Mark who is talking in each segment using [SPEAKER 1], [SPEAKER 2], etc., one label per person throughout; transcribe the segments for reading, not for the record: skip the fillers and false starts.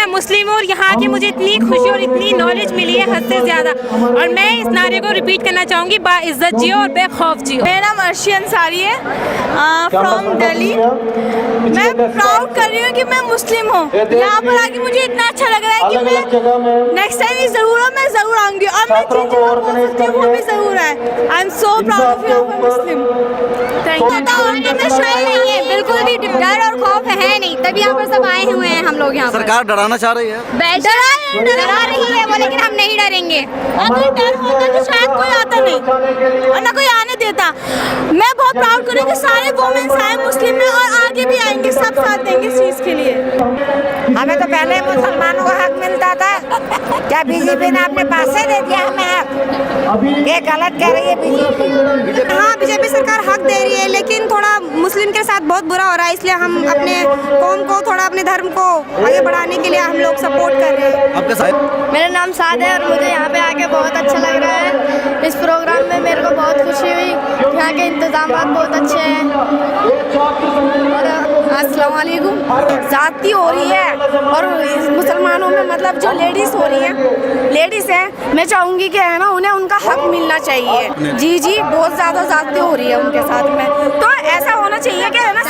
[SPEAKER 1] मैं मुस्लिम हूँ और यहाँ की मुझे इतनी खुशी और इतनी नॉलेज मिली है हद से ज़्यादा, और मैं इस नारे को रिपीट करना चाहूँगी, बाइज़्ज़त जियो और बेखौफ जियो।
[SPEAKER 2] मेरा नाम अर्शी अंसारी है, फ्रॉम दिल्ली। मैं प्राउड कर रही हूँ कि मैं मुस्लिम हूँ। यहाँ पर आके मुझे इतना अच्छा लग रहा है कि मैं नेक्स्ट टाइम भी ज़रूर आऊँगी, और मैं जिन जगह बोल सकती हूँ वो भी ज़रूर है। I am so proud of you Muslim. Thank you.
[SPEAKER 3] नहीं है, बिल्कुल भी डर और खौफ है नहीं, तभी यहाँ पर सब आए हुए हैं हम लोग यहाँ पर।
[SPEAKER 4] सरकार डराना चाह रही है,
[SPEAKER 3] डरा रही है वो, लेकिन हम नहीं डरेंगे।
[SPEAKER 2] अगर डर होता तो शायद कोई आता नहीं और ना कोई आने देता। मैं बहुत प्राउड करूँ कि सारे वुमेन्स आए मुस्लिम में, और आगे भी आएंगे, सब साथ देंगे इस चीज़ के लिए।
[SPEAKER 5] हमें तो पहले मुसलमानों को हक मिलता था, क्या बीजेपी ने अपने पास से दे दिया हमें हक? ये गलत कह रही है बीजेपी।
[SPEAKER 2] हाँ, बीजेपी सरकार हक दे रही है, लेकिन थोड़ा मुस्लिम के साथ बहुत बुरा हो रहा है, इसलिए हम अपने कौम को थोड़ा, अपने धर्म को आगे बढ़ाने के लिए हम लोग सपोर्ट कर रहे हैं।
[SPEAKER 4] आपके साथ
[SPEAKER 3] मेरा नाम साद है और मुझे यहाँ पे आके बहुत अच्छा लग रहा है। इस प्रोग्राम में मेरे को बहुत खुशी हुई, यहाँ के इंतजाम बहुत अच्छे हैं। और अस्सलाम वालेकुम। ज़्यादती हो रही है और मुसलमानों में मतलब जो लेडीज़ हो रही हैं, मैं चाहूँगी कि है ना, उन्हें उनका हक मिलना चाहिए। जी जी, बहुत ज़्यादा ज़्यादती हो रही है उनके साथ में, तो ऐसा होना चाहिए कि है ना,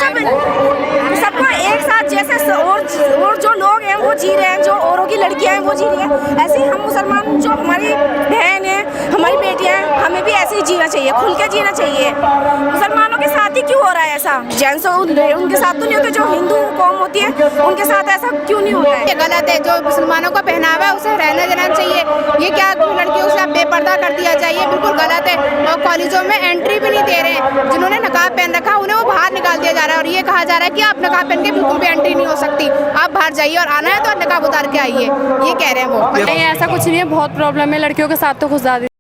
[SPEAKER 3] सबको एक साथ, जैसे और जो लोग हैं वो जी रहे हैं, जो औरों की लड़कियां हैं वो जी रही हैं, ऐसे ही हम मुसलमान, जो हमारी बहन है, हमारी बेटियां हैं, हमें भी ऐसे ही जीना चाहिए, खुल के जीना चाहिए। मुसलमानों के साथ ही क्यों हो रहा है ऐसा? जेंट्स उनके साथ तो नहीं होते, जो हिंदू कौम होती है उनके साथ ऐसा क्यों नहीं होता है?
[SPEAKER 2] ये गलत है। जो मुसलमानों का पहनावा है उसे रहने देना चाहिए। ये क्या लड़कियों से बेपर्दा कर दिया जाए, बिल्कुल गलत है। और कॉलेजों में एंट्री भी नहीं दे रहे हैं, जिन्होंने नकाब पहन रखा उन्हें वो बाहर निकाल दिया जा रहा है, और ये कहा जा रहा है कि आप नकाब पहन के बिल्कुल भी एंट्री नहीं हो सकती, आप बाहर जाइए और आना है तो नकाब उतार के आइए, ये कह रहे हैं वो।
[SPEAKER 1] नहीं, ऐसा कुछ नहीं है, बहुत प्रॉब्लम है लड़कियों के साथ तो कुछ ज़्यादा।